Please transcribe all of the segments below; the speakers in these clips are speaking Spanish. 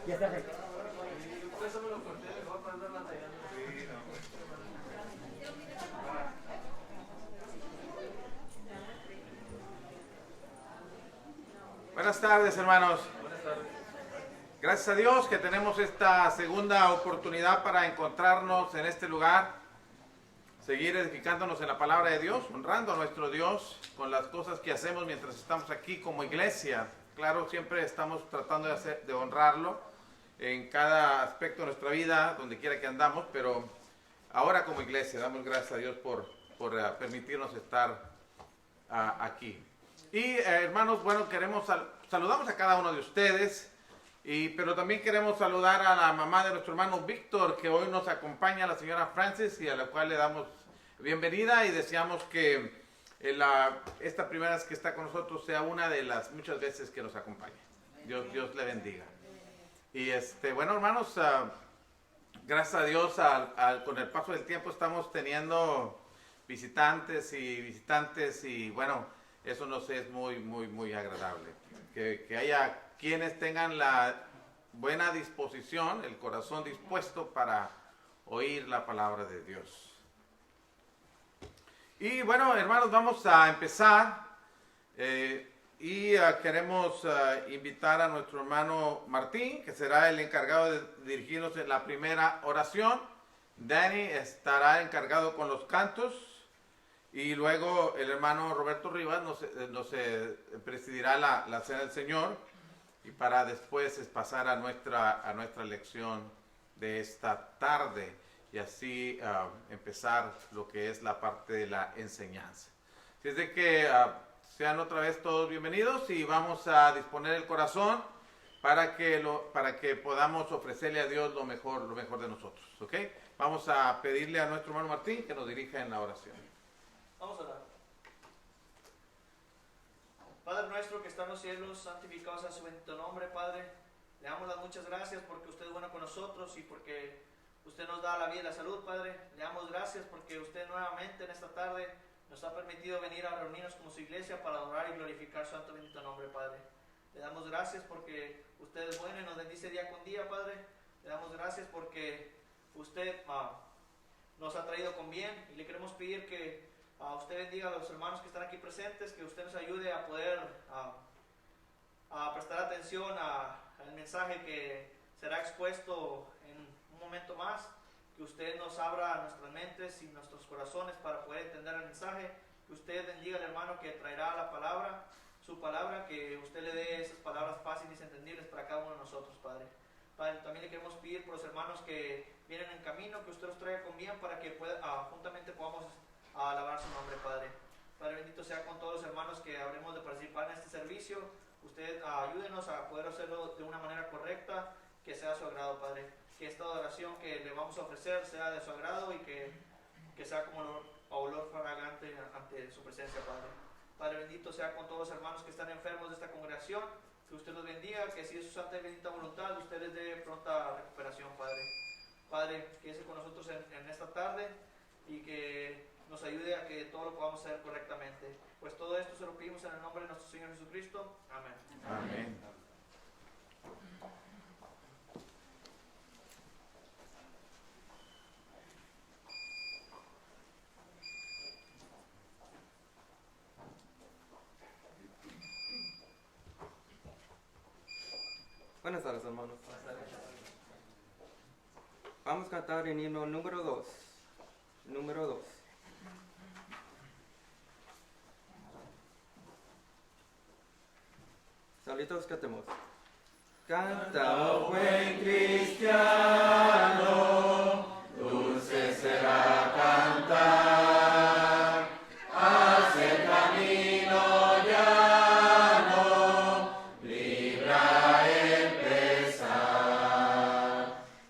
Ya está recto. Buenas tardes, hermanos. Gracias a Dios que tenemos esta segunda oportunidad para encontrarnos en este lugar, seguir edificándonos en la palabra de Dios, honrando a nuestro Dios con las cosas que hacemos mientras estamos aquí como iglesia. Claro, siempre estamos tratando de honrarlo en cada aspecto de nuestra vida, donde quiera que andamos, pero ahora como iglesia damos gracias a Dios por permitirnos estar aquí. Y hermanos, bueno, saludamos a cada uno de ustedes, pero también queremos saludar a la mamá de nuestro hermano Víctor, que hoy nos acompaña, la señora Francis, y a la cual le damos bienvenida y deseamos que esta primera vez que está con nosotros sea una de las muchas veces que nos acompañe. Dios le bendiga. Y bueno, hermanos, gracias a Dios, con el paso del tiempo estamos teniendo visitantes y bueno, eso nos es muy agradable. Que haya quienes tengan la buena disposición, el corazón dispuesto para oír la palabra de Dios. Y bueno, hermanos, vamos a empezar queremos invitar a nuestro hermano Martín, que será el encargado de dirigirnos en la primera oración. Danny estará encargado con los cantos y luego el hermano Roberto Rivas nos presidirá la cena del Señor, y para después pasar a nuestra lección de esta tarde y así empezar lo que es la parte de la enseñanza. Así es de que sean otra vez todos bienvenidos y vamos a disponer el corazón para que podamos ofrecerle a Dios lo mejor de nosotros, ¿ok? Vamos a pedirle a nuestro hermano Martín que nos dirija en la oración. Vamos a orar. Padre nuestro que está en los cielos, santificado sea su bendito nombre, Padre. Le damos las muchas gracias porque usted es bueno con nosotros y porque usted nos da la vida y la salud, Padre. Le damos gracias porque usted nuevamente en esta tarde nos ha permitido venir a reunirnos como su iglesia para adorar y glorificar su santo bendito nombre, Padre. Le damos gracias porque usted es bueno y nos bendice día con día, Padre. Le damos gracias porque usted nos ha traído con bien y le queremos pedir que usted bendiga a los hermanos que están aquí presentes, que usted nos ayude a poder a prestar atención al mensaje que será expuesto en un momento más, que usted nos abra nuestras mentes y nuestros corazones para poder entender el mensaje, que usted bendiga al hermano que traerá la palabra, su palabra, que usted le dé esas palabras fáciles y entendibles para cada uno de nosotros, Padre. Padre, también le queremos pedir por los hermanos que vienen en camino, que usted los traiga con bien para que juntamente podamos alabar su nombre, Padre. Padre bendito sea con todos los hermanos que habremos de participar en este servicio. Usted ayúdenos a poder hacerlo de una manera correcta, que sea a su agrado, Padre. Que esta adoración que le vamos a ofrecer sea de su agrado y que sea como olor fragante ante su presencia, Padre. Padre bendito sea con todos los hermanos que están enfermos de esta congregación, que usted los bendiga, que si es su santa y bendita voluntad, usted les dé pronta recuperación, Padre. Padre, quédese con nosotros en esta tarde y que nos ayude a que todo lo podamos hacer correctamente. Pues todo esto se lo pedimos en el nombre de nuestro Señor Jesucristo. Amén. Amén. Buenas tardes, hermanos. Vamos a cantar en himno número 2. Número 2. Solitos cantemos. Canta, oh buen cristiano, dulce será cantar, hace el camino llano, libra el pesar.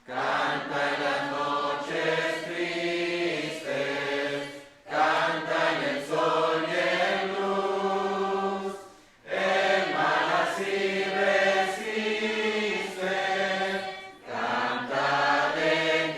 Canta en las noches tristes, canta en el sol y en luz, el mal así resiste, canta de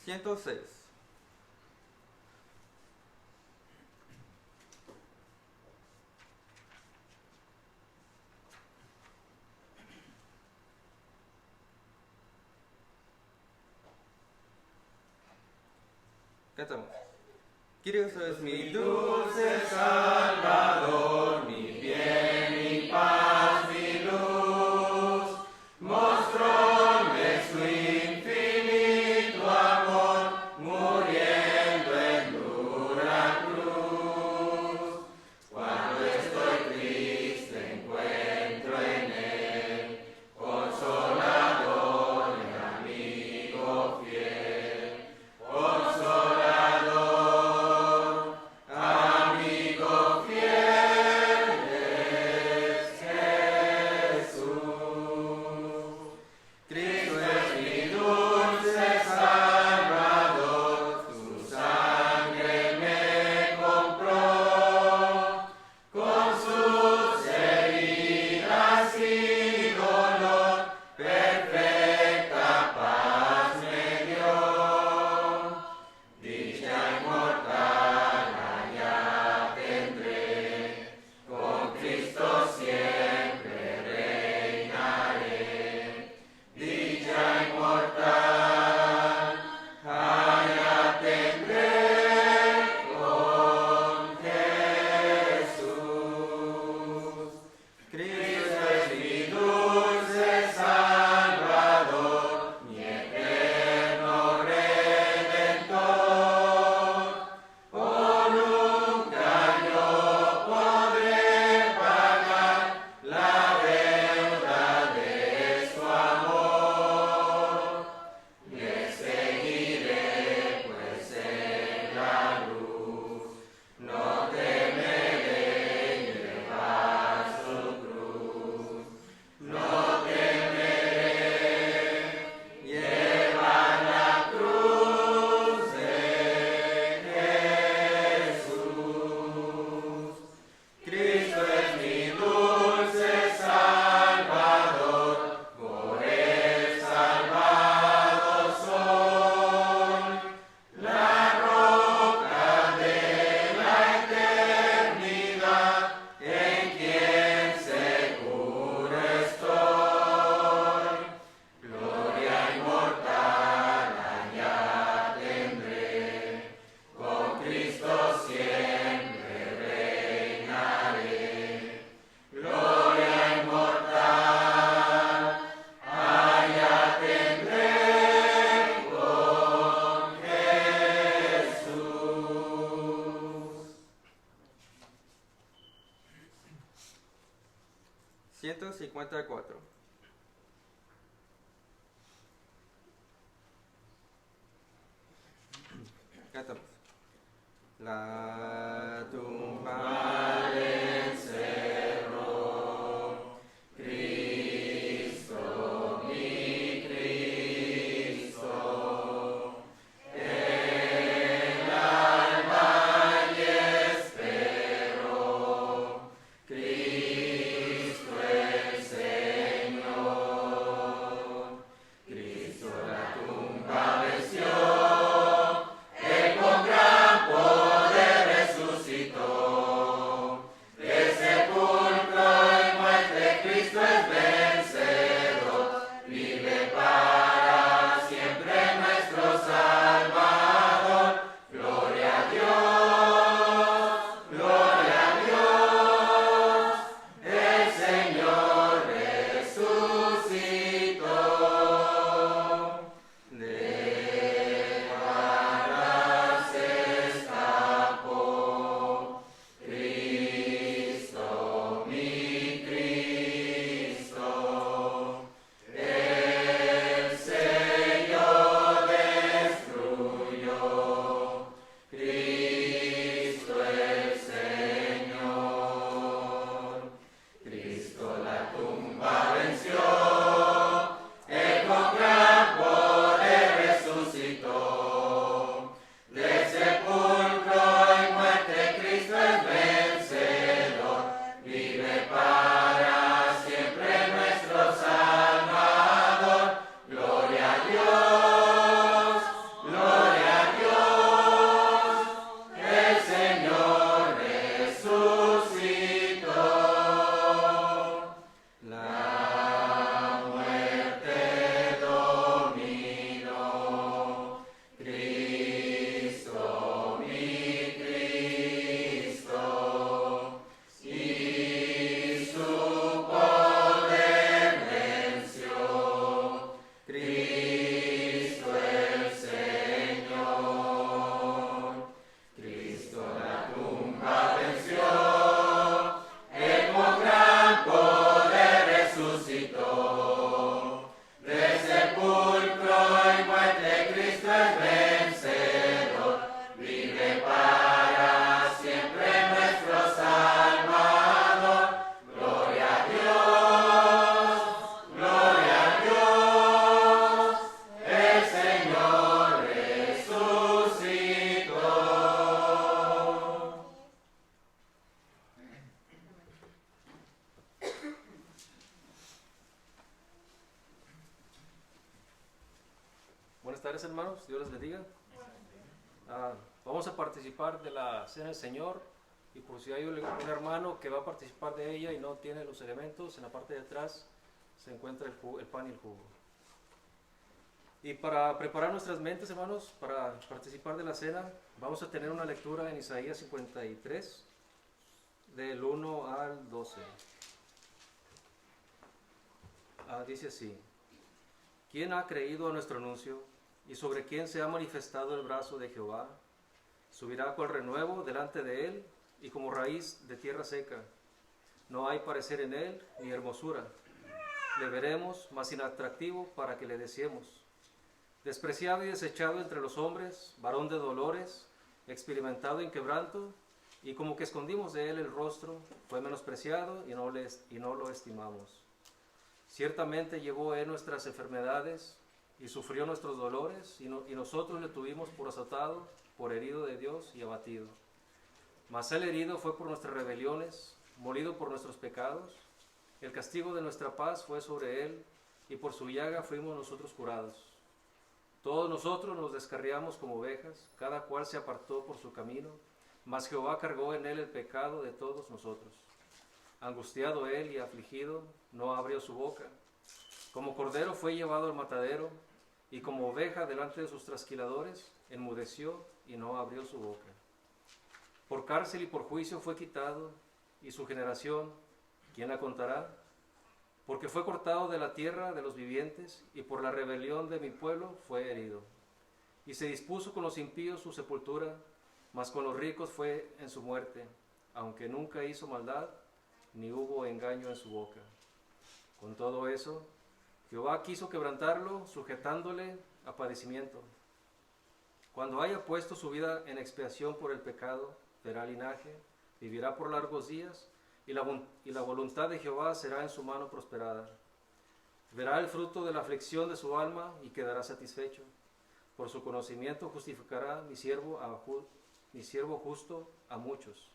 106. Cantamos. Kyrios es mi dulce Salvador, mi bien, mi paz, mi luz. Mostróme su infinito amor, muriendo en dura cruz. Cuando estoy triste encuentro en él, consolador y amigo fiel. Consolador, amigo fiel es Jesús. Cristo es mi dulce Salvador, su sangre me compró, con sus heridas y dolor, perfecta paz me dio. Dicha inmortal allá tendré, con Cristo siempre reinaré. Dicha inmortal allá tendré con Jesús. Cristo es mi dulce Salvador, mi eterno Redentor. Oh, nunca yo podré pagar la deuda de su amor. Le seguiré pues en la luz, no temeré llevar su cruz. No temeré llevar la cruz de Jesús. Cristo es mi dulce Salvador, por él salvado soy. La roca de la eternidad, en quien seguro estoy. Gloria inmortal allá tendré, con Cristo siempre reinaré. Gloria inmortal allá tendré con Jesús. 154. Cantamos. La tumba encerró Cristo, mi Cristo, el alma y esperó. Cristo el Señor, Cristo la tumba venció, Él con gran poder resucitó. tardes, hermanos. Dios les bendiga. Vamos a participar de la Cena del Señor. Y por si hay un hermano que va a participar de ella y no tiene los elementos, en la parte de atrás se encuentra el pan y el jugo. Y para preparar nuestras mentes, hermanos, para participar de la cena, vamos a tener una lectura en Isaías 53, del 1 al 12. Dice así: ¿Quién ha creído a nuestro anuncio? ¿Y sobre quién se ha manifestado el brazo de Jehová? Subirá cual renuevo delante de él, y como raíz de tierra seca. No hay parecer en él, ni hermosura. Le veremos, mas inatractivo para que le deseemos. Despreciado y desechado entre los hombres, varón de dolores, experimentado en quebranto, y como que escondimos de él el rostro, fue menospreciado y no lo estimamos. Ciertamente llevó él nuestras enfermedades y sufrió nuestros dolores, y nosotros le tuvimos por azotado, por herido de Dios y abatido. Mas él herido fue por nuestras rebeliones, molido por nuestros pecados. El castigo de nuestra paz fue sobre él, y por su llaga fuimos nosotros curados. Todos nosotros nos descarriamos como ovejas, cada cual se apartó por su camino, mas Jehová cargó en él el pecado de todos nosotros. Angustiado él y afligido, no abrió su boca. Como cordero fue llevado al matadero, y como oveja delante de sus trasquiladores, enmudeció y no abrió su boca. Por cárcel y por juicio fue quitado, y su generación, ¿quién la contará? Porque fue cortado de la tierra de los vivientes, y por la rebelión de mi pueblo fue herido. Y se dispuso con los impíos su sepultura, mas con los ricos fue en su muerte, aunque nunca hizo maldad, ni hubo engaño en su boca. Con todo eso, Jehová quiso quebrantarlo, sujetándole a padecimiento. Cuando haya puesto su vida en expiación por el pecado, verá linaje, vivirá por largos días, y la voluntad de Jehová será en su mano prosperada. Verá el fruto de la aflicción de su alma y quedará satisfecho. Por su conocimiento justificará mi siervo justo a muchos,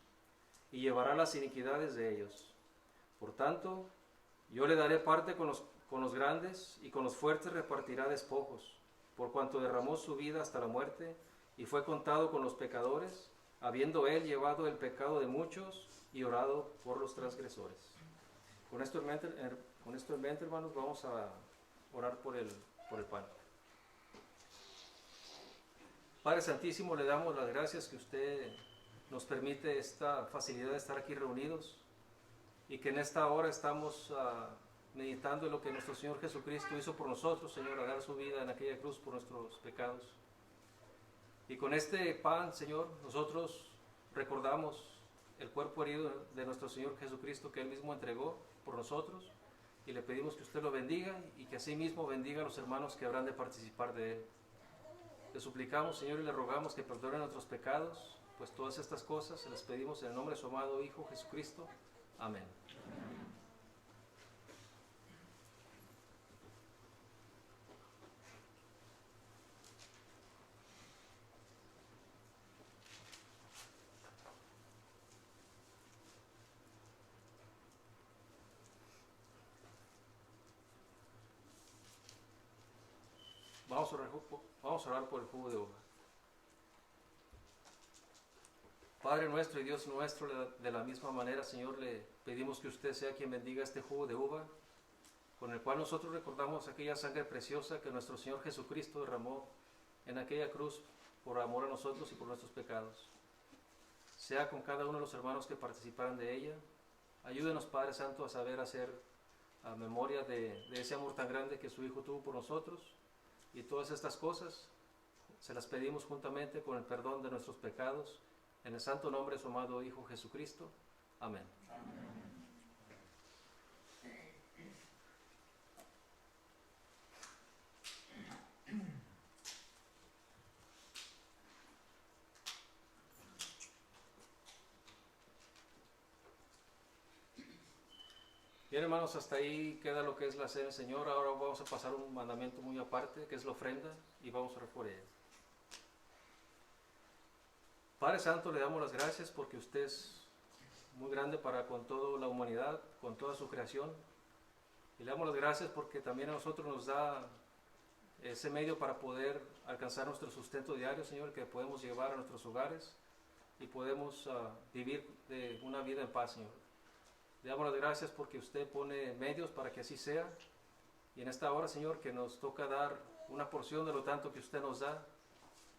y llevará las iniquidades de ellos. Por tanto, yo le daré parte con los grandes, y con los fuertes repartirá despojos, por cuanto derramó su vida hasta la muerte, y fue contado con los pecadores, habiendo él llevado el pecado de muchos y orado por los transgresores. Con esto en mente, hermanos, vamos a orar por el pan. Padre Santísimo, le damos las gracias que usted nos permite esta facilidad de estar aquí reunidos, y que en esta hora estamos meditando en lo que nuestro Señor Jesucristo hizo por nosotros, Señor, a dar su vida en aquella cruz por nuestros pecados. Y con este pan, Señor, nosotros recordamos el cuerpo herido de nuestro Señor Jesucristo que Él mismo entregó por nosotros, y le pedimos que usted lo bendiga y que así mismo bendiga a los hermanos que habrán de participar de Él. Le suplicamos, Señor, y le rogamos que perdone nuestros pecados, pues todas estas cosas se las pedimos en el nombre de su amado Hijo Jesucristo. Amén. Vamos a orar por el jugo de uva. Padre nuestro y Dios nuestro, de la misma manera, Señor, le pedimos que usted sea quien bendiga este jugo de uva, con el cual nosotros recordamos aquella sangre preciosa que nuestro Señor Jesucristo derramó en aquella cruz por amor a nosotros y por nuestros pecados. Sea con cada uno de los hermanos que participaran de ella. Ayúdenos, Padre Santo, a saber hacer a memoria de ese amor tan grande que su Hijo tuvo por nosotros. Y todas estas cosas se las pedimos juntamente con el perdón de nuestros pecados, en el santo nombre de su amado Hijo Jesucristo. Amén. Bien, hermanos, hasta ahí queda lo que es la cena del Señor. Ahora vamos a pasar un mandamiento muy aparte, que es la ofrenda, y vamos a orar por ella. Padre Santo, le damos las gracias porque usted es muy grande para con toda la humanidad, con toda su creación. Y le damos las gracias porque también a nosotros nos da ese medio para poder alcanzar nuestro sustento diario, Señor, que podemos llevar a nuestros hogares y podemos vivir de una vida en paz, Señor. Le damos las gracias porque usted pone medios para que así sea. Y en esta hora, Señor, que nos toca dar una porción de lo tanto que usted nos da,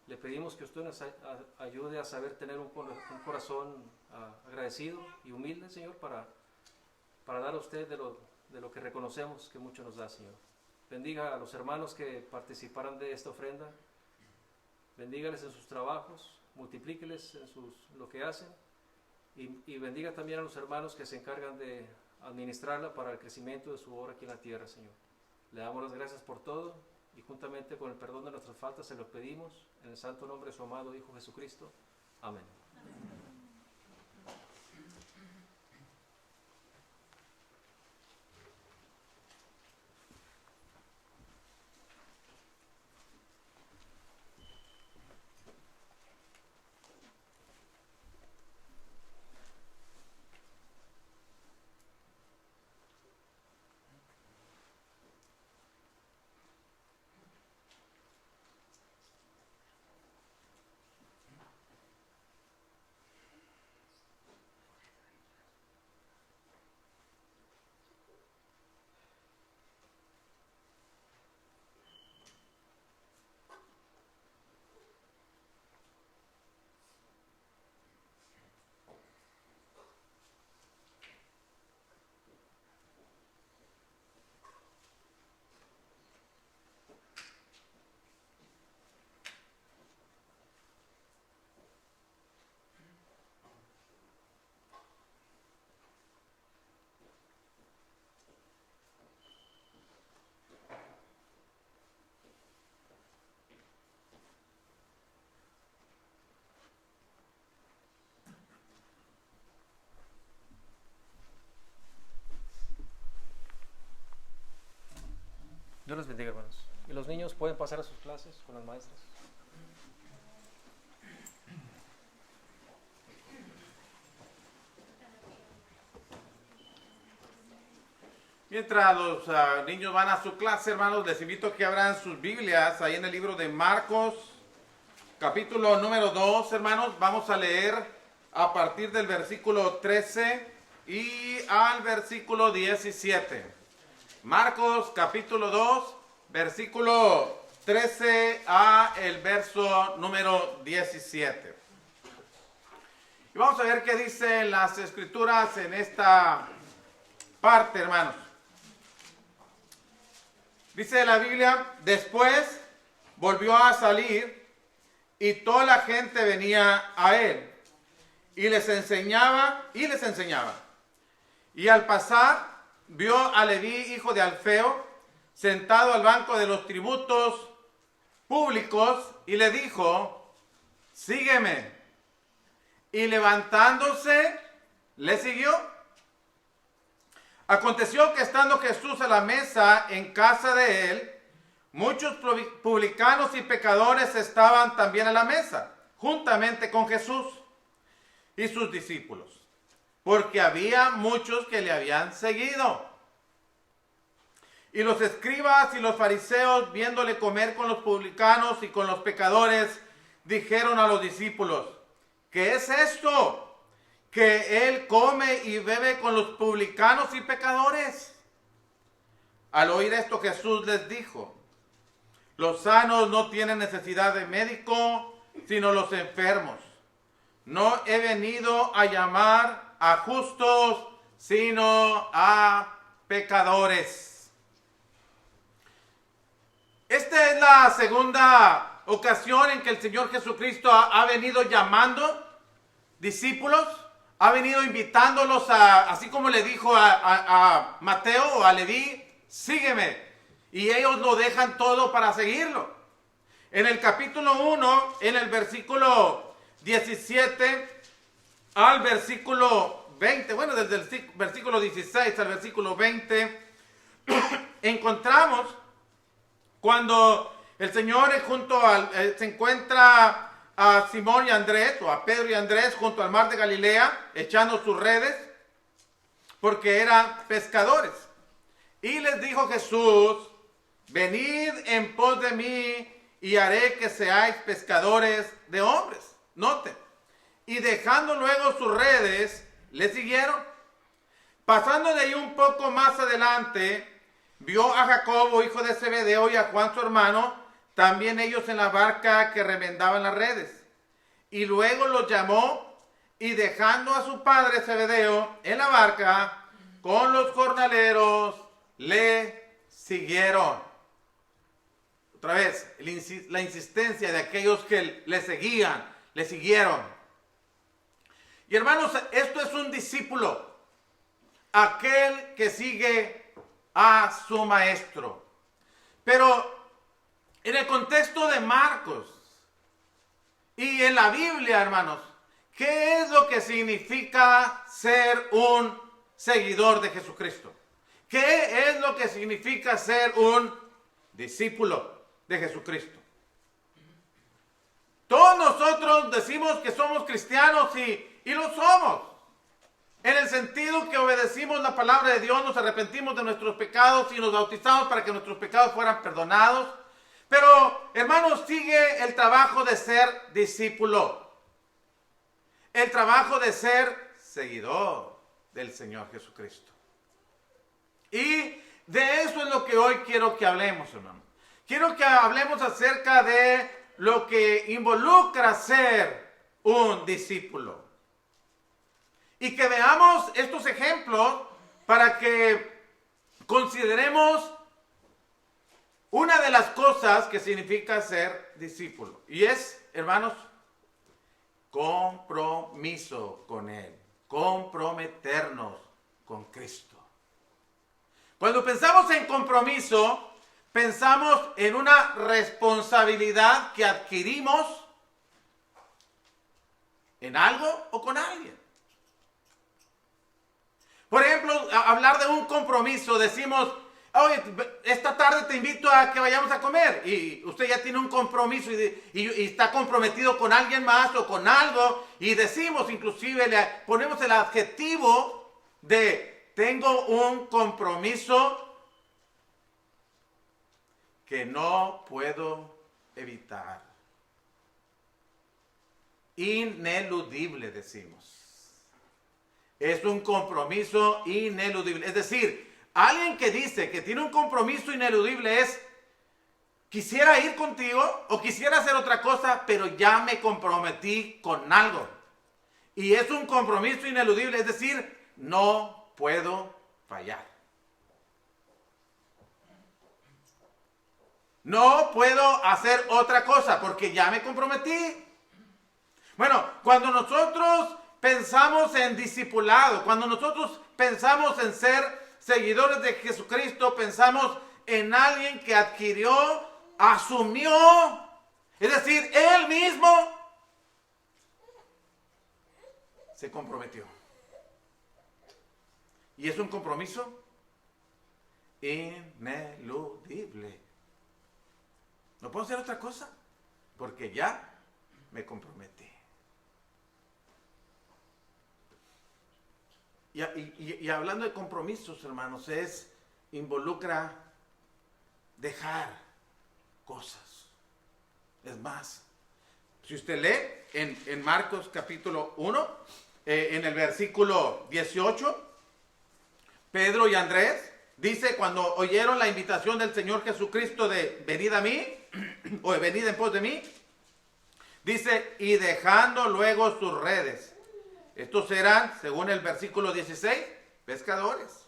le pedimos que usted nos ayude a saber tener un corazón agradecido y humilde, Señor, para dar a usted de lo que reconocemos que mucho nos da, Señor. Bendiga a los hermanos que participaron de esta ofrenda. Bendígales en sus trabajos, multiplíqueles en lo que hacen. Y bendiga también a los hermanos que se encargan de administrarla para el crecimiento de su obra aquí en la tierra, Señor. Le damos las gracias por todo y juntamente con el perdón de nuestras faltas se lo pedimos en el santo nombre de su amado Hijo Jesucristo. Amén. Dios les bendiga, hermanos. Y los niños pueden pasar a sus clases con las maestras. Mientras los niños van a su clase, hermanos, les invito a que abran sus Biblias ahí en el libro de Marcos, capítulo número 2, hermanos. Vamos a leer a partir del versículo 13 y al versículo 17. Marcos, capítulo 2, versículo 13 a el verso número 17. Y vamos a ver qué dicen las escrituras en esta parte, hermanos. Dice la Biblia: después volvió a salir y toda la gente venía a él y les enseñaba. Y al pasar vio a Leví, hijo de Alfeo, sentado al banco de los tributos públicos y le dijo: sígueme. Y levantándose, le siguió. Aconteció que estando Jesús a la mesa en casa de él, muchos publicanos y pecadores estaban también a la mesa, juntamente con Jesús y sus discípulos, porque había muchos que le habían seguido. Y los escribas y los fariseos, viéndole comer con los publicanos y con los pecadores, dijeron a los discípulos: ¿qué es esto? Que él come y bebe con los publicanos y pecadores. Al oír esto, Jesús les dijo: los sanos no tienen necesidad de médico, sino los enfermos. No he venido a llamar a justos, sino a pecadores. Esta es la segunda ocasión en que el Señor Jesucristo ha venido llamando discípulos, ha venido invitándolos así como le dijo a Mateo o a Leví: sígueme. Y ellos lo dejan todo para seguirlo. En el capítulo 1, en el versículo 17 al versículo 20, bueno, desde el versículo 16 al versículo 20, encontramos cuando el Señor se encuentra a Simón y Andrés, o a Pedro y Andrés, junto al mar de Galilea, echando sus redes, porque eran pescadores. Y les dijo Jesús: venid en pos de mí y haré que seáis pescadores de hombres. Note, y dejando luego sus redes, le siguieron. Pasando de ahí un poco más adelante, vio a Jacobo, hijo de Zebedeo, y a Juan su hermano, también ellos en la barca que remendaban las redes. Y luego los llamó, y dejando a su padre Zebedeo en la barca, con los jornaleros, le siguieron. Otra vez, la insistencia de aquellos que le seguían, le siguieron. Y hermanos, esto es un discípulo, aquel que sigue a su maestro. Pero en el contexto de Marcos y en la Biblia, hermanos, ¿qué es lo que significa ser un seguidor de Jesucristo? ¿Qué es lo que significa ser un discípulo de Jesucristo? Todos nosotros decimos que somos cristianos y lo somos. En el sentido que obedecimos la palabra de Dios, nos arrepentimos de nuestros pecados y nos bautizamos para que nuestros pecados fueran perdonados. Pero, hermanos, sigue el trabajo de ser discípulo. El trabajo de ser seguidor del Señor Jesucristo. Y de eso es lo que hoy quiero que hablemos, hermano. Quiero que hablemos acerca de lo que involucra ser un discípulo. Y que veamos estos ejemplos para que consideremos una de las cosas que significa ser discípulo. Y es, hermanos, compromiso con Él. Comprometernos con Cristo. Cuando pensamos en compromiso, pensamos en una responsabilidad que adquirimos en algo o con alguien. Por ejemplo, hablar de un compromiso, decimos, oye, esta tarde te invito a que vayamos a comer, y usted ya tiene un compromiso y está comprometido con alguien más o con algo, y decimos, inclusive le ponemos el adjetivo de tengo un compromiso que no puedo evitar. Ineludible, decimos. Es un compromiso ineludible. Es decir, alguien que dice que tiene un compromiso ineludible es, quisiera ir contigo o quisiera hacer otra cosa, pero ya me comprometí con algo. Y es un compromiso ineludible, es decir, no puedo fallar. No puedo hacer otra cosa porque ya me comprometí. Bueno, cuando nosotros pensamos en discipulado, cuando nosotros pensamos en ser seguidores de Jesucristo, pensamos en alguien que adquirió, asumió, es decir, él mismo se comprometió. Y es un compromiso ineludible. No puedo hacer otra cosa porque ya me comprometí. Y hablando de compromisos, hermanos, involucra dejar cosas. Es más, si usted lee en Marcos capítulo 1, en el versículo 18, Pedro y Andrés, dice, cuando oyeron la invitación del Señor Jesucristo de venid a mí, o de venid en pos de mí, dice, y dejando luego sus redes. Estos eran, según el versículo 16, pescadores.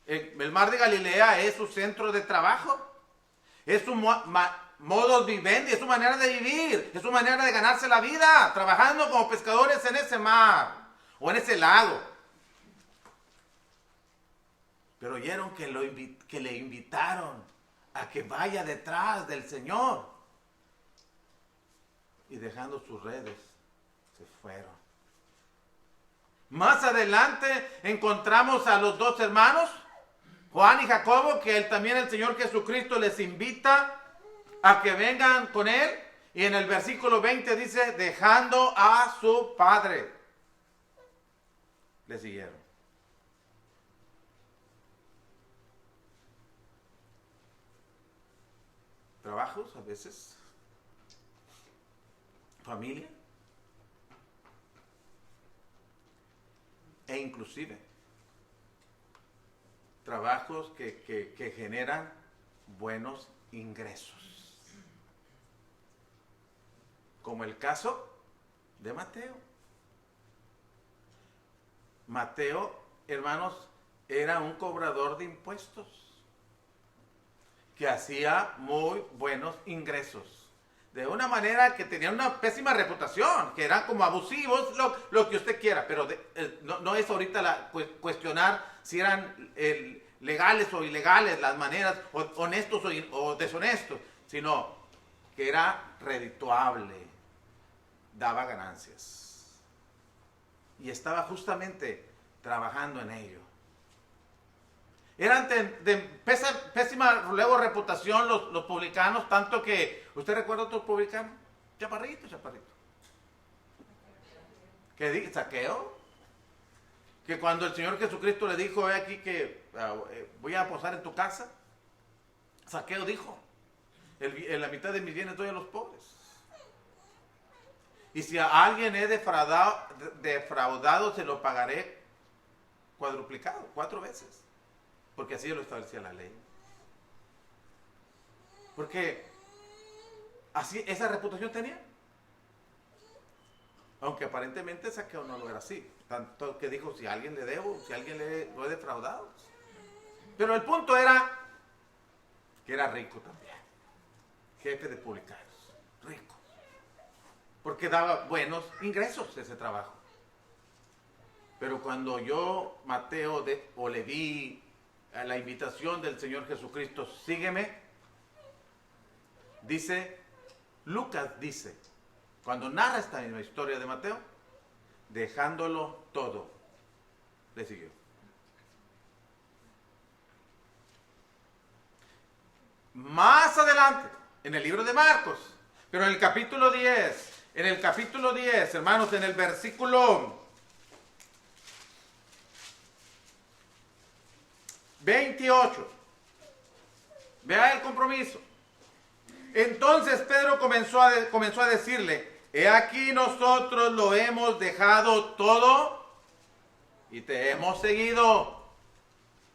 El mar de Galilea es su centro de trabajo. Es su modus vivendi, es su manera de vivir. Es su manera de ganarse la vida, trabajando como pescadores en ese mar o en ese lago. Pero oyeron que le invitaron a que vaya detrás del Señor. Y dejando sus redes, se fueron. Más adelante encontramos a los dos hermanos, Juan y Jacobo, que también el Señor Jesucristo les invita a que vengan con Él. Y en el versículo 20 dice, dejando a su padre, le siguieron. trabajos a veces, familia, e inclusive trabajos que generan buenos ingresos, como el caso de Mateo. Mateo, hermanos, era un cobrador de impuestos que hacía muy buenos ingresos, de una manera que tenía una pésima reputación, que eran como abusivos, lo que usted quiera, pero no es ahorita cuestionar si eran legales o ilegales las maneras, o honestos o deshonestos, sino que era redituable, daba ganancias y estaba justamente trabajando en ello. Eran de pésima luego reputación los publicanos, tanto que, ¿usted recuerda otro publicano? Chaparrito. ¿Qué dice? ¿Saqueo? Que cuando el Señor Jesucristo le dijo, he aquí que voy a posar en tu casa, Saqueo dijo, en la mitad de mis bienes doy a los pobres. Y si a alguien he defraudado, se lo pagaré cuadruplicado, 4 veces. Porque así lo establecía la ley. Porque así esa reputación tenía. Aunque aparentemente Saqueo no lo era así. Tanto que dijo, si a alguien le debo, si a alguien lo he defraudado. Pero el punto era que era rico también. Jefe de publicanos. Rico. Porque daba buenos ingresos ese trabajo. Pero cuando yo, Mateo, le di a la invitación del Señor Jesucristo, sígueme, dice, Lucas dice, cuando narra esta misma historia de Mateo, dejándolo todo, le siguió. Más adelante, en el libro de Marcos, pero en el capítulo 10, hermanos, en el versículo 28. Vea el compromiso. Entonces Pedro comenzó a decirle, he aquí nosotros lo hemos dejado todo y te hemos seguido.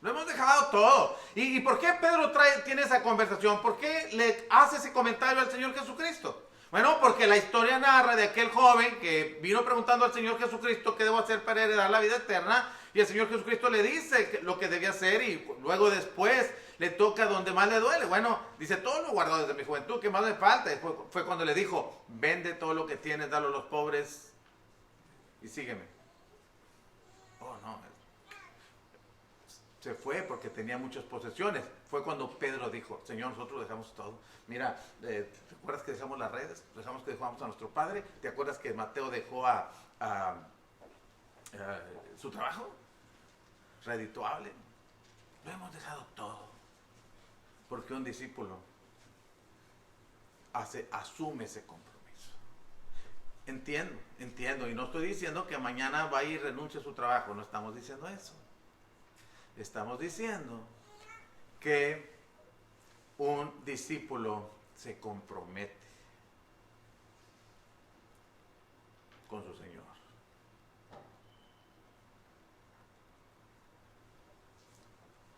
Lo hemos dejado todo. ¿Y por qué Pedro tiene esa conversación? ¿Por qué le hace ese comentario al Señor Jesucristo? Bueno, porque la historia narra de aquel joven que vino preguntando al Señor Jesucristo qué debo hacer para heredar la vida eterna. Y el Señor Jesucristo le dice lo que debía hacer y luego después le toca donde más le duele. Bueno, dice, todo lo he guardado desde mi juventud, ¿qué más me falta? Y fue cuando le dijo, vende todo lo que tienes, dalo a los pobres y sígueme. Oh, no. Se fue porque tenía muchas posesiones. Fue cuando Pedro dijo, Señor, nosotros dejamos todo. Mira, ¿te acuerdas que dejamos las redes? Dejamos que dejamos a nuestro padre. ¿Te acuerdas que Mateo dejó su trabajo? Redituable. Lo hemos dejado todo. Porque un discípulo asume ese compromiso. Entiendo. Y no estoy diciendo que mañana vaya y renuncie a su trabajo. No estamos diciendo eso. Estamos diciendo que un discípulo se compromete con su Señor.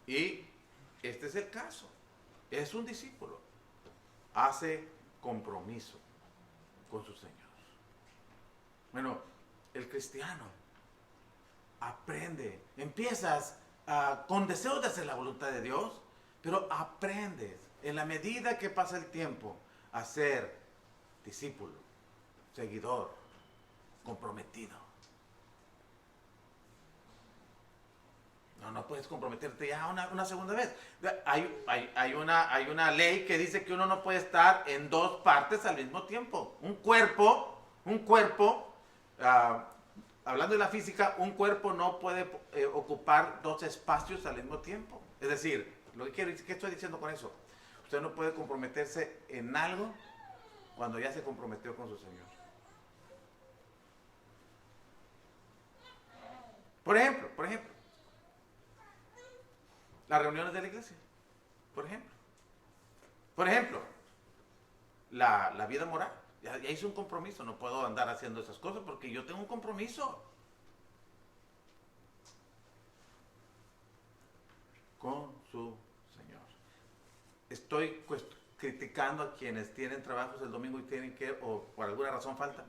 Y este es el caso. Es un discípulo. Hace compromiso con su Señor. Bueno, el cristiano aprende. Empiezas con deseos de hacer la voluntad de Dios, pero aprendes en la medida que pasa el tiempo a ser discípulo, seguidor, comprometido. No puedes comprometerte ya una segunda vez. Hay una ley que dice que uno no puede estar en 2 partes al mismo tiempo. Un cuerpo, hablando de la física, un cuerpo no puede ocupar 2 espacios al mismo tiempo. Es decir, ¿qué estoy diciendo con eso? Usted no puede comprometerse en algo cuando ya se comprometió con su Señor. Por ejemplo, las reuniones de la iglesia. Por ejemplo, la vida moral. Ya hice un compromiso, no puedo andar haciendo esas cosas porque yo tengo un compromiso con su Señor. Estoy criticando a quienes tienen trabajos el domingo y tienen que, o por alguna razón falta.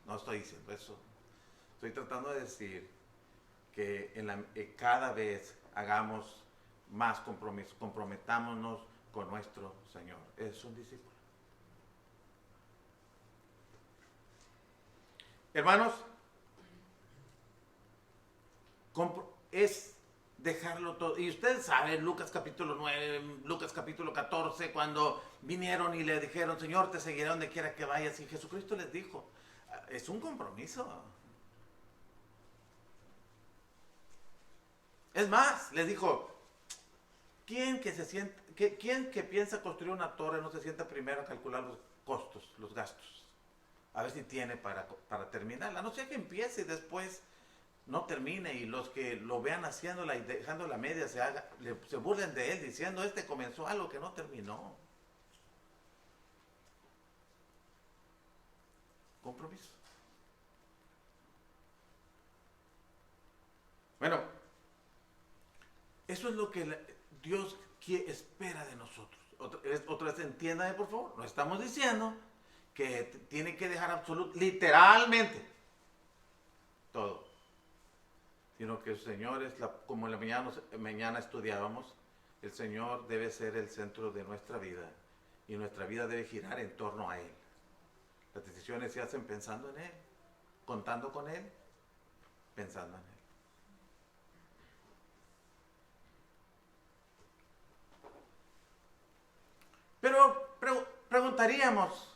No estoy diciendo eso. Estoy tratando de decir que cada vez hagamos más compromiso, comprometámonos con nuestro Señor. Es un discípulo. Hermanos, es dejarlo todo. Y ustedes saben, Lucas capítulo 9, Lucas capítulo 14, cuando vinieron y le dijeron, Señor, te seguiré donde quiera que vayas. Y Jesucristo les dijo, es un compromiso. Es más, les dijo, ¿quién que piensa construir una torre no se sienta primero a calcular los costos, los gastos? A ver si tiene para terminarla. No sea que empiece y después no termine y los que lo vean haciéndola y dejando la media se burlen de él diciendo, comenzó algo que no terminó. Compromiso. Bueno, eso es lo que Dios espera de nosotros. Otra vez, entiéndame por favor, no estamos diciendo que tiene que dejar literalmente todo, sino que el Señor es como la mañana estudiábamos, el Señor debe ser el centro de nuestra vida y nuestra vida debe girar en torno a Él. Las decisiones se hacen pensando en Él, contando con Él, pensando en Él. Pero preguntaríamos,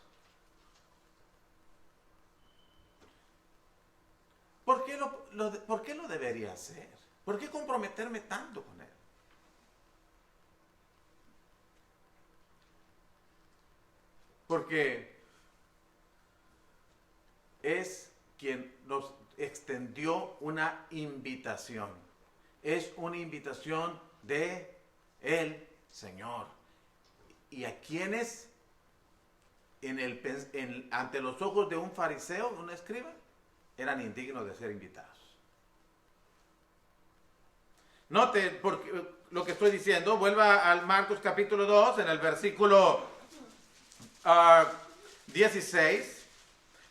¿por qué lo debería hacer? ¿Por qué comprometerme tanto con Él? Porque es quien nos extendió una invitación. Es una invitación de el Señor. ¿Y a quienes ante los ojos de un fariseo, un escriba, eran indignos de ser invitados? Note porque lo que estoy diciendo, vuelva al Marcos capítulo 2, en el versículo 16,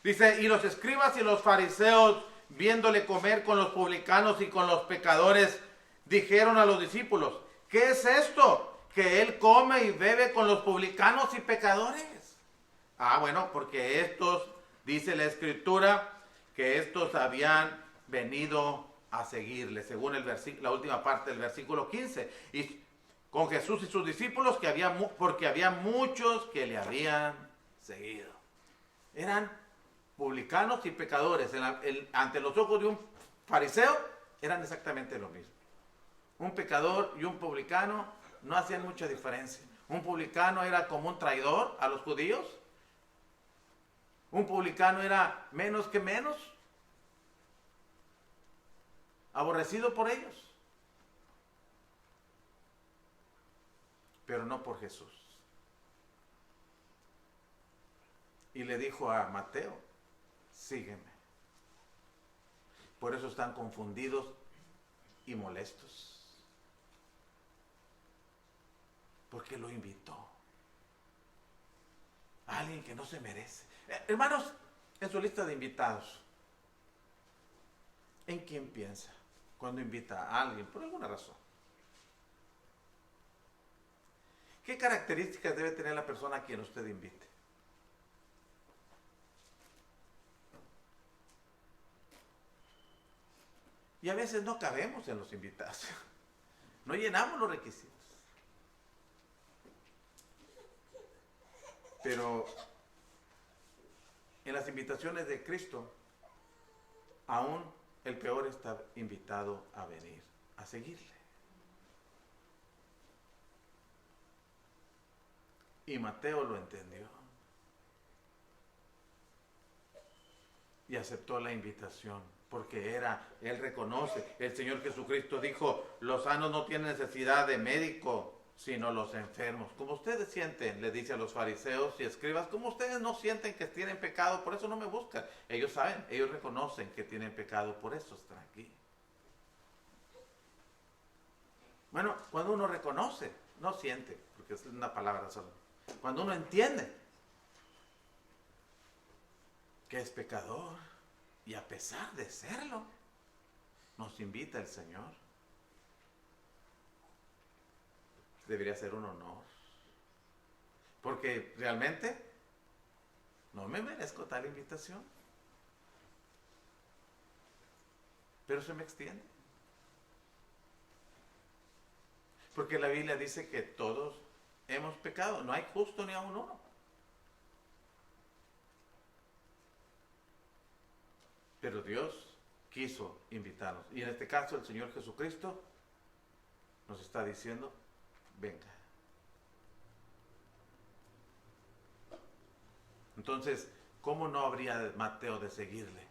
dice, y los escribas y los fariseos, viéndole comer con los publicanos y con los pecadores, dijeron a los discípulos, ¿qué es esto? Que él come y bebe con los publicanos y pecadores. Bueno, porque estos, dice la Escritura, que estos habían venido a seguirle, según la última parte del versículo 15. Y con Jesús y sus discípulos, porque había muchos que le habían seguido. Eran publicanos y pecadores. Ante los ojos de un fariseo, eran exactamente lo mismo. Un pecador y un publicano no hacían mucha diferencia. Un publicano era como un traidor a los judíos. Un publicano era menos que menos, aborrecido por ellos. Pero no por Jesús. Y le dijo a Mateo, sígueme. Por eso están confundidos y molestos. Porque lo invitó a alguien que no se merece. Hermanos, en su lista de invitados, ¿en quién piensa cuando invita a alguien por alguna razón? ¿Qué características debe tener la persona a quien usted invite? Y a veces no cabemos en los invitados, no llenamos los requisitos. Pero en las invitaciones de Cristo, aún el peor está invitado a venir, a seguirle. Y Mateo lo entendió. Y aceptó la invitación, porque él reconoce, el Señor Jesucristo dijo, los sanos no tienen necesidad de médico, sino los enfermos. Como ustedes sienten, le dice a los fariseos y escribas, como ustedes no sienten que tienen pecado, por eso no me buscan. Ellos saben, ellos reconocen que tienen pecado, por eso están aquí. Bueno, cuando uno reconoce, no siente, porque es una palabra solo. Cuando uno entiende que es pecador, y a pesar de serlo, nos invita el Señor. Debería ser un honor. Porque realmente no me merezco tal invitación. Pero se me extiende. Porque la Biblia dice que todos hemos pecado. No hay justo ni aun uno. Pero Dios quiso invitarnos. Y en este caso el Señor Jesucristo nos está diciendo, venga. Entonces, ¿cómo no habría Mateo de seguirle?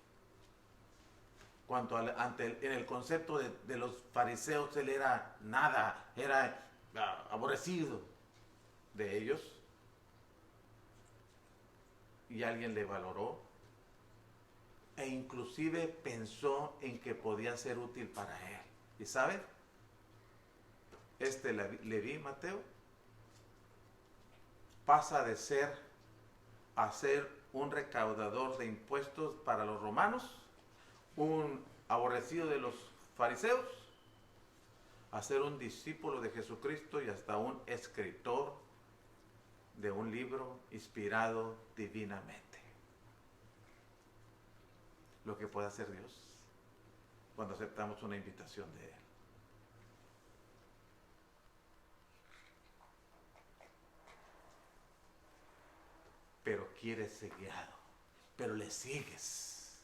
Cuanto en el concepto de los fariseos, él era nada, era aborrecido de ellos. Y alguien le valoró e inclusive pensó en que podía ser útil para él. ¿Y saben? Leví, Mateo, pasa de ser a ser un recaudador de impuestos para los romanos, un aborrecido de los fariseos, a ser un discípulo de Jesucristo y hasta un escritor de un libro inspirado divinamente. Lo que puede hacer Dios cuando aceptamos una invitación de Él. Pero quieres ser guiado, pero le sigues.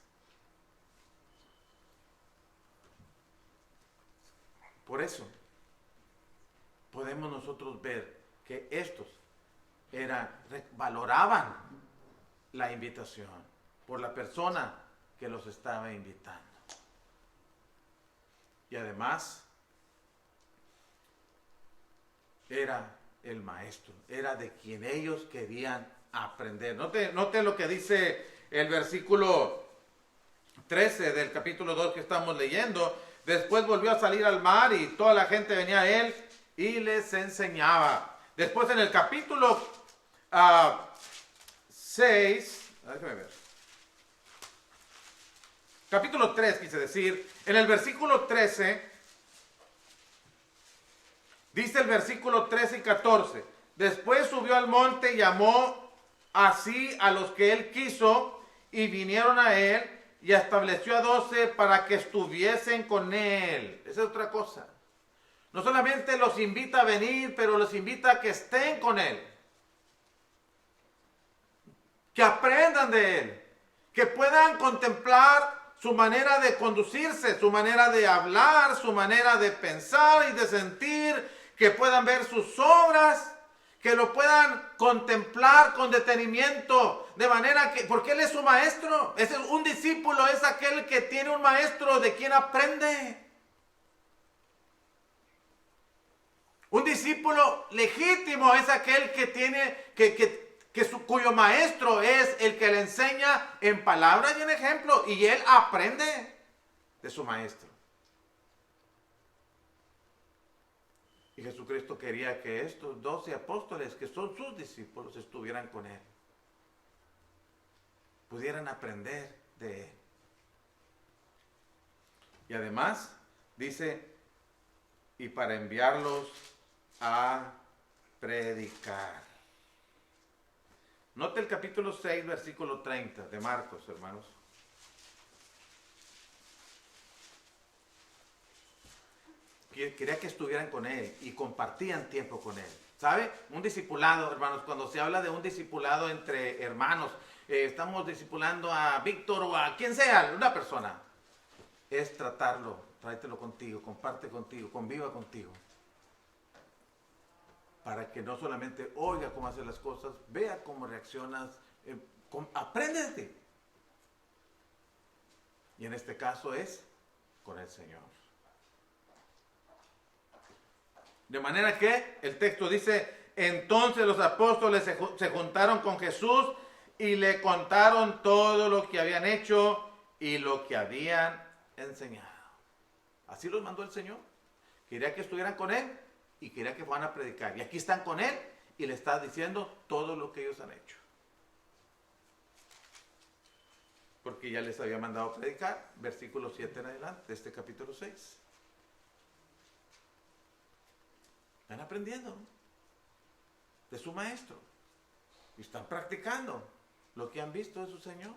Por eso podemos nosotros ver que estos valoraban la invitación por la persona que los estaba invitando. Y además era el maestro, era de quien ellos querían aprender. Note lo que dice el versículo 13 del capítulo 2 que estamos leyendo. Después volvió a salir al mar y toda la gente venía a él y les enseñaba. Después en el capítulo 6, déjame ver. Capítulo 3 quise decir, en el versículo 13, dice el versículo 13 y 14, después subió al monte y llamó así a los que él quiso y vinieron a él y estableció a 12 para que estuviesen con él. Esa es otra cosa. No solamente los invita a venir, pero los invita a que estén con él. Que aprendan de él. Que puedan contemplar su manera de conducirse, su manera de hablar, su manera de pensar y de sentir, que puedan ver sus obras, que lo puedan contemplar con detenimiento, de manera que, porque él es su maestro, un discípulo es aquel que tiene un maestro de quien aprende. Un discípulo legítimo es aquel que tiene, cuyo maestro es el que le enseña en palabras y en ejemplo, y él aprende de su maestro. Y Jesucristo quería que estos 12 apóstoles, que son sus discípulos, estuvieran con él. Pudieran aprender de él. Y además, dice, y para enviarlos a predicar. Note el capítulo 6, versículo 30 de Marcos, hermanos. Quería que estuvieran con él y compartían tiempo con él. ¿Sabe? Un discipulado, hermanos, cuando se habla de un discipulado entre hermanos, estamos discipulando a Víctor o a quien sea, una persona, es tratarlo, tráetelo contigo, comparte contigo, conviva contigo. Para que no solamente oiga cómo hacer las cosas, vea cómo reaccionas, aprende de ti. Y en este caso es con el Señor. De manera que el texto dice, entonces los apóstoles se juntaron con Jesús y le contaron todo lo que habían hecho y lo que habían enseñado. Así los mandó el Señor. Quería que estuvieran con Él y quería que fueran a predicar. Y aquí están con Él y le está diciendo todo lo que ellos han hecho. Porque ya les había mandado a predicar, versículo 7 en adelante, de este capítulo 6. Están aprendiendo de su maestro y están practicando lo que han visto de su Señor.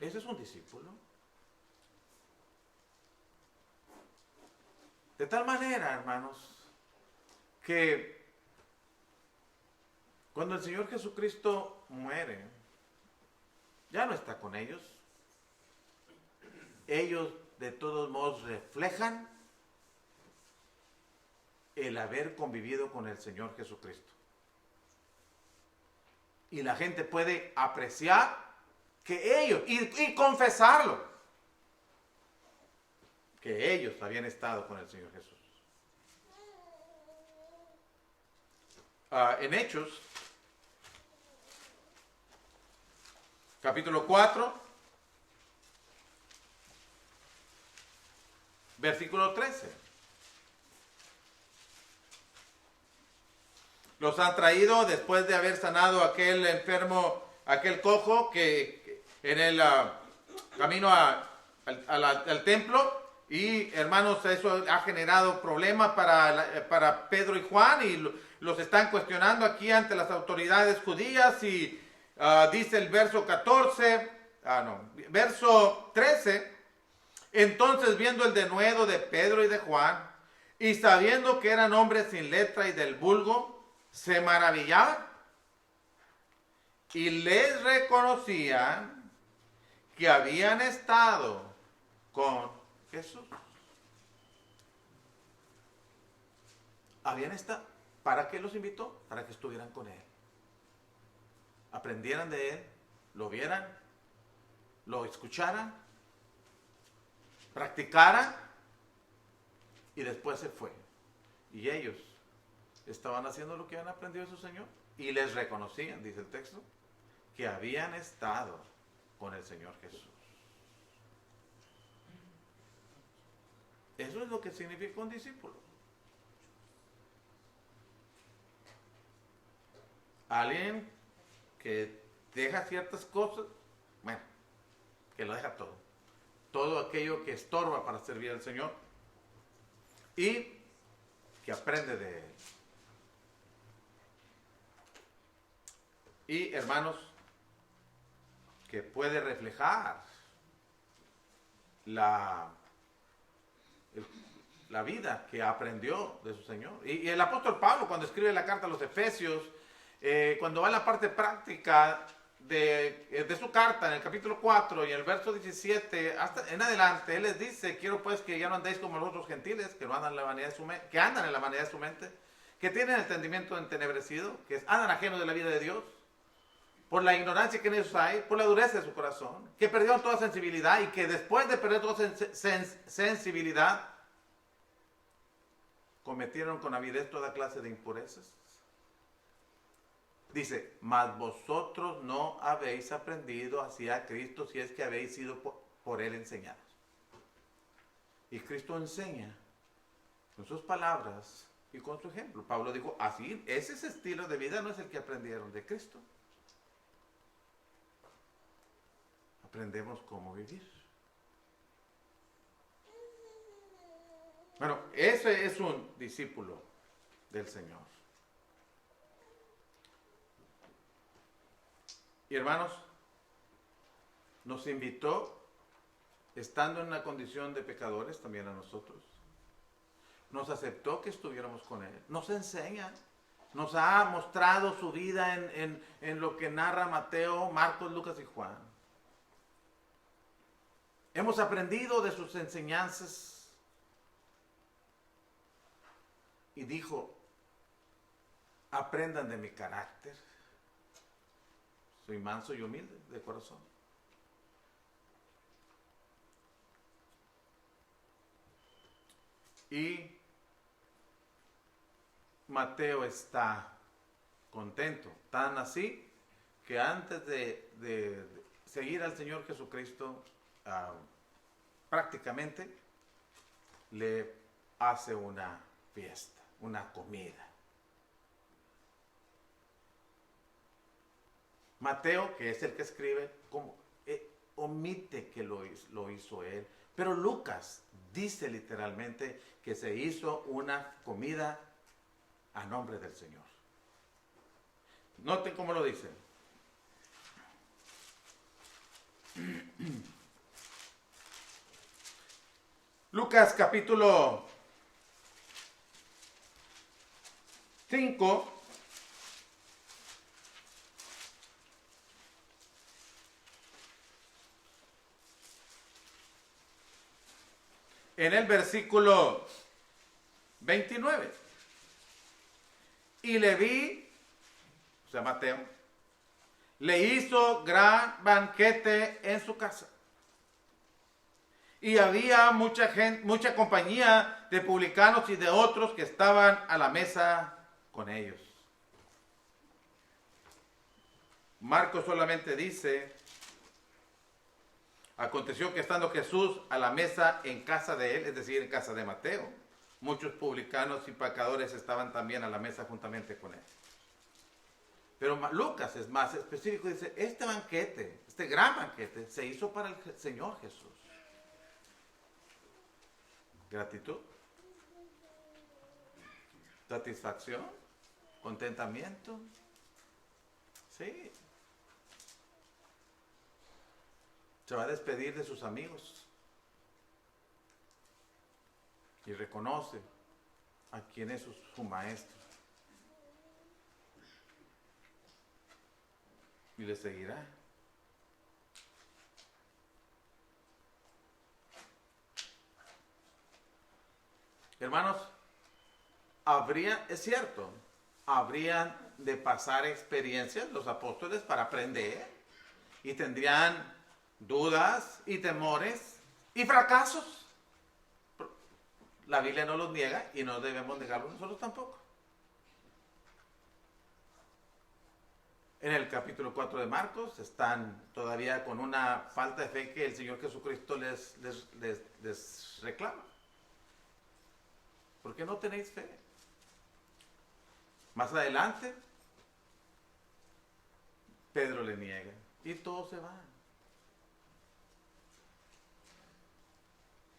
Ese es un discípulo. De tal manera, hermanos, que cuando el Señor Jesucristo muere, ya no está con ellos. Ellos de todos modos reflejan el haber convivido con el Señor Jesucristo. Y la gente puede apreciar que ellos, y confesarlo, que ellos habían estado con el Señor Jesús. En Hechos, capítulo 4, versículo 13. Los han traído después de haber sanado a aquel enfermo, aquel cojo que en el camino al templo. Y hermanos, eso ha generado problemas para Pedro y Juan y los están cuestionando aquí ante las autoridades judías. Y dice el verso 13, entonces viendo el denuedo de Pedro y de Juan y sabiendo que eran hombres sin letra y del vulgo, se maravillaban y les reconocían que habían estado con Jesús. Habían estado. ¿Para qué los invitó? Para que estuvieran con Él. Aprendieran de Él, lo vieran, lo escucharan, practicaran y después se fue. Y ellos estaban haciendo lo que habían aprendido de su Señor y les reconocían, dice el texto, que habían estado con el Señor Jesús. Eso es lo que significa un discípulo. Alguien que deja ciertas cosas, bueno, que lo deja todo. Todo aquello que estorba para servir al Señor y que aprende de Él. Y hermanos, que puede reflejar la vida que aprendió de su Señor. Y el apóstol Pablo, cuando escribe la carta a los Efesios, cuando va a la parte práctica de su carta, en el capítulo 4 y el verso 17 hasta en adelante, él les dice: quiero pues que ya no andéis como los otros gentiles, que no andan en la vanidad de su mente, que andan en la vanidad de su mente, que tienen el entendimiento entenebrecido, que andan ajenos de la vida de Dios, por la ignorancia que en ellos hay, por la dureza de su corazón, que perdieron toda sensibilidad y que después de perder toda sensibilidad, cometieron con avidez toda clase de impurezas. Dice: mas vosotros no habéis aprendido así a Cristo, si es que habéis sido por Él enseñados. Y Cristo enseña con sus palabras y con su ejemplo. Pablo dijo: así, ese estilo de vida no es el que aprendieron de Cristo. Aprendemos cómo vivir. Bueno, ese es un discípulo del Señor. Y hermanos, nos invitó, estando en una condición de pecadores, también a nosotros. Nos aceptó que estuviéramos con Él. Nos enseña, nos ha mostrado su vida en lo que narra Mateo, Marcos, Lucas y Juan. Hemos aprendido de sus enseñanzas. Y dijo: aprendan de mi carácter. Soy manso y humilde de corazón. Y Mateo está contento, tan así que antes de seguir al Señor Jesucristo, prácticamente le hace una fiesta, una comida. Mateo, que es el que escribe, omite que lo hizo él, pero Lucas dice literalmente que se hizo una comida a nombre del Señor. Noten cómo lo dice. Lucas capítulo 5. En el versículo 29. Y le vi, o sea, Mateo, le hizo gran banquete en su casa. Y había mucha gente, mucha compañía de publicanos y de otros que estaban a la mesa con ellos. Marcos solamente dice: aconteció que estando Jesús a la mesa en casa de él, es decir, en casa de Mateo, muchos publicanos y pecadores estaban también a la mesa juntamente con él. Pero Lucas es más específico, dice: este banquete, este gran banquete, se hizo para el Señor Jesús. Gratitud, satisfacción, contentamiento. Sí. Se va a despedir de sus amigos y reconoce a quien es su maestro. Y le seguirá. Hermanos, es cierto, habrían de pasar experiencias los apóstoles para aprender y tendrían dudas y temores y fracasos. La Biblia no los niega y no debemos negarlos nosotros tampoco. En el capítulo 4 de Marcos están todavía con una falta de fe que el Señor Jesucristo les reclama. ¿Por qué no tenéis fe? Más adelante, Pedro le niega y todos se van.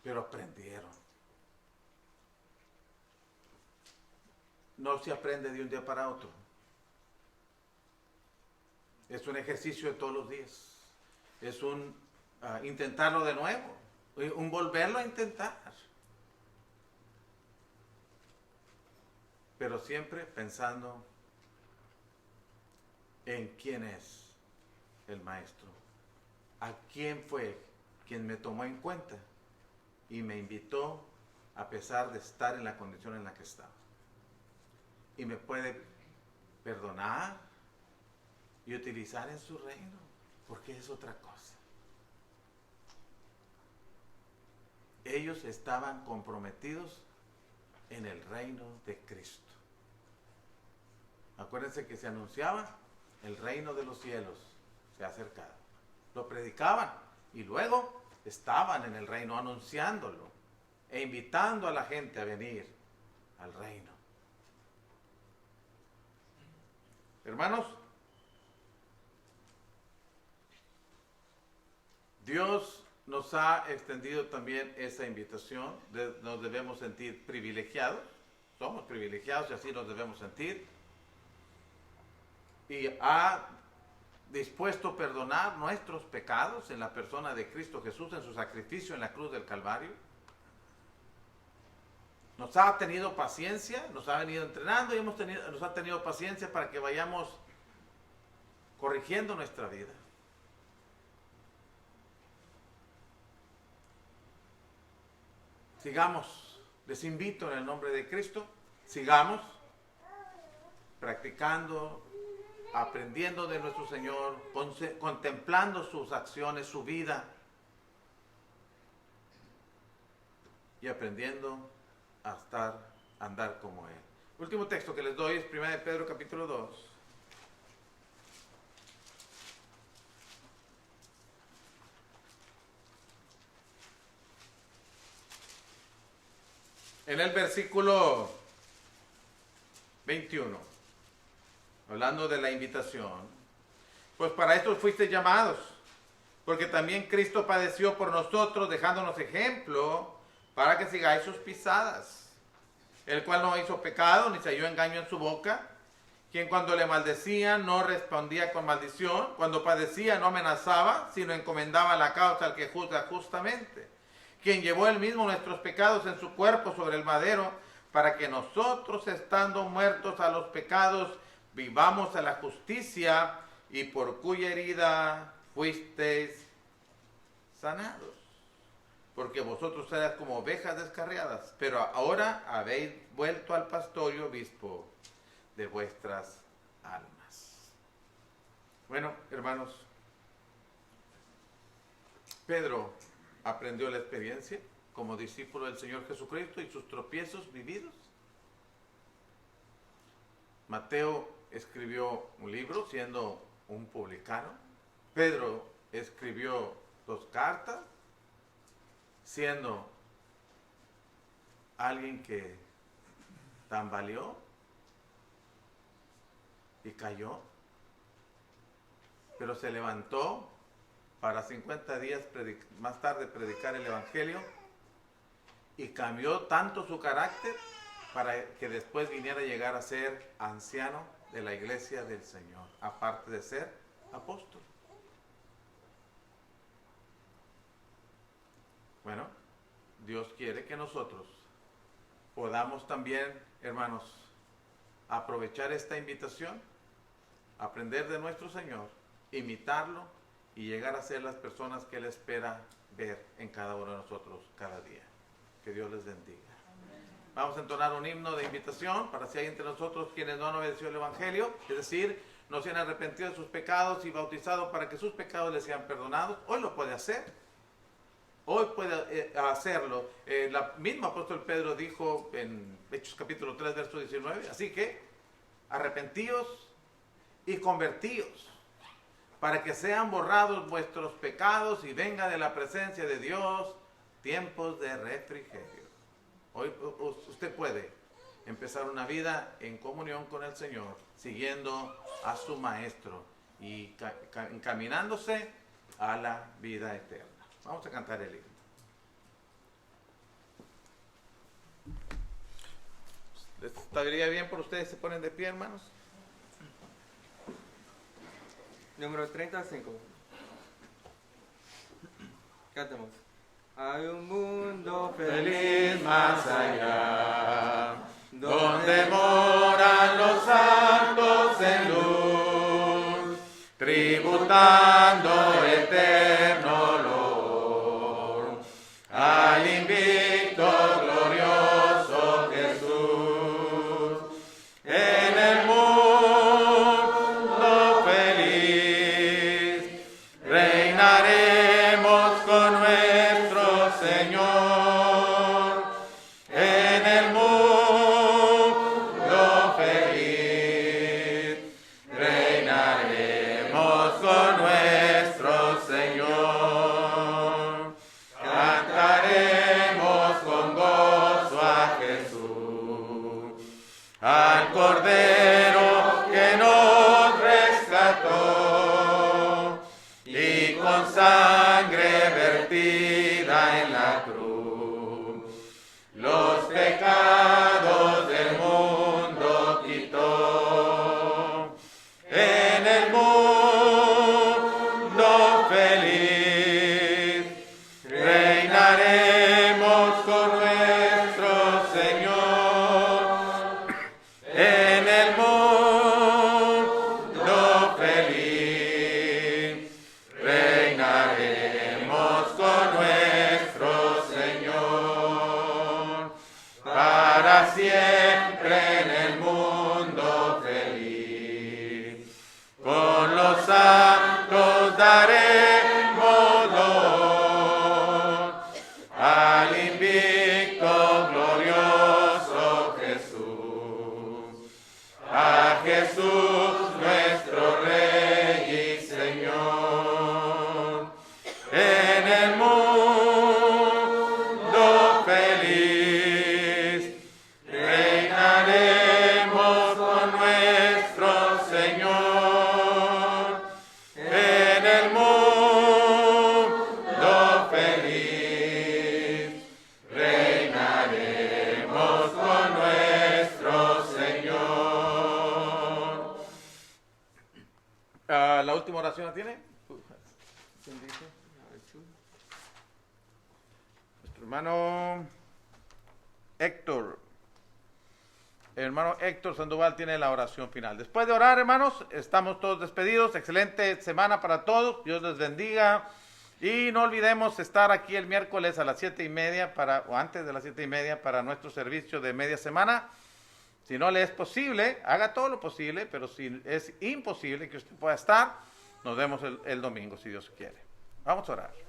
Pero aprendieron. No se aprende de un día para otro. Es un ejercicio de todos los días. Es un intentarlo de nuevo. Un volverlo a intentar. Pero siempre pensando en quién es el maestro. A quién fue quien me tomó en cuenta y me invitó a pesar de estar en la condición en la que estaba. Y me puede perdonar y utilizar en su reino, porque es otra cosa. Ellos estaban comprometidos en el reino de Cristo. Acuérdense que se anunciaba el reino de los cielos se ha acercado. Lo predicaban y luego estaban en el reino anunciándolo e invitando a la gente a venir al reino. Hermanos, Dios nos ha extendido también esa invitación. Nos debemos sentir privilegiados. Somos privilegiados y así nos debemos sentir. Y ha dispuesto a perdonar nuestros pecados en la persona de Cristo Jesús, en su sacrificio en la cruz del Calvario. Nos ha tenido paciencia, nos ha venido entrenando y nos ha tenido paciencia para que vayamos corrigiendo nuestra vida. Sigamos, les invito en el nombre de Cristo, sigamos practicando, aprendiendo de nuestro Señor, contemplando sus acciones, su vida y aprendiendo a andar como Él. Último texto que les doy es 1 de Pedro capítulo 2. En el versículo 21, hablando de la invitación, pues para esto fuisteis llamados, porque también Cristo padeció por nosotros, dejándonos ejemplo para que sigáis sus pisadas, el cual no hizo pecado, ni se halló engaño en su boca, quien cuando le maldecían no respondía con maldición, cuando padecía no amenazaba, sino encomendaba la causa al que juzga justamente, quien llevó él mismo nuestros pecados en su cuerpo sobre el madero, para que nosotros, estando muertos a los pecados, vivamos a la justicia, y por cuya herida fuisteis sanados. Porque vosotros erais como ovejas descarriadas, pero ahora habéis vuelto al pastor y obispo de vuestras almas. Bueno, hermanos, Pedro aprendió la experiencia como discípulo del Señor Jesucristo y sus tropiezos vividos. Mateo escribió un libro siendo un publicano. Pedro escribió 2 cartas siendo alguien que tambaleó y cayó, pero se levantó para 50 días más tarde predicar el Evangelio, y cambió tanto su carácter para que después viniera a llegar a ser anciano de la iglesia del Señor, aparte de ser apóstol. Bueno, Dios quiere que nosotros podamos también, hermanos, aprovechar esta invitación, aprender de nuestro Señor, imitarlo y llegar a ser las personas que Él espera ver en cada uno de nosotros cada día. Que Dios les bendiga. Vamos a entonar un himno de invitación para si hay entre nosotros quienes no han obedecido el Evangelio, es decir, no se han arrepentido de sus pecados y bautizado para que sus pecados les sean perdonados. Hoy lo puede hacer. Hoy puede hacerlo. La misma apóstol Pedro dijo en Hechos capítulo 3, verso 19, así que arrepentíos y convertíos, para que sean borrados vuestros pecados y venga de la presencia de Dios tiempos de refrigerio. Hoy usted puede empezar una vida en comunión con el Señor, siguiendo a su Maestro y encaminándose a la vida eterna. Vamos a cantar el himno. ¿Les estaría bien por ustedes se ponen de pie, hermanos? Número 35. Cantemos. Hay un mundo Feliz más allá, donde moran los santos en luz, tributando eterno olor al invicto glorioso Jesús. En el mundo feliz reinaremos con nuestro Señor. En el mundo feliz reinaremos con nuestro Señor. Cantaremos con gozo a Jesús, al Cordero que nos rescató y con sangre vertida en la cruz Hermano Héctor. El hermano Héctor Sandoval tiene la oración final. Después de orar, hermanos, estamos todos despedidos. Excelente semana para todos. Dios les bendiga. Y no olvidemos estar aquí el miércoles a las 7:30 o antes de las 7:30 para nuestro servicio de media semana. Si no le es posible, haga todo lo posible, pero si es imposible que usted pueda estar, nos vemos el domingo, si Dios quiere. Vamos a orar.